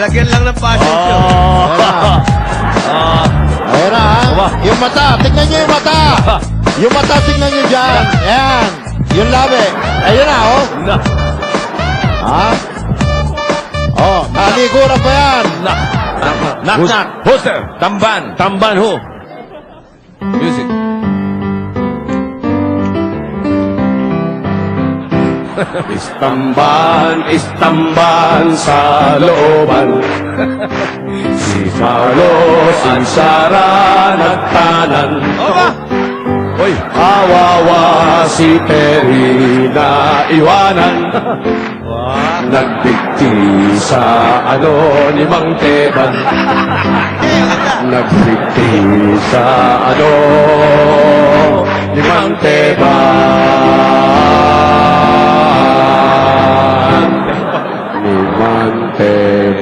Lalagyan lang ng passion show. Ayan na, ha? Yung mata, tignan nyo yung mata. Yung mata, tignan nyo dyan. Ayan. Yung labi. Ayun na, oh. Ha? Oh, naligura pa yan. Knock, knock. Poster. Tamban. Tamban ho. Music. Istamban sa looban. Si Carlos ang Sara nagtanan. Oy. Kawawa si Perry na iwanan. Nagdikti sa ni Mang Teban. Nagdikti sa ni Mang Teban. Ni Mang Teban.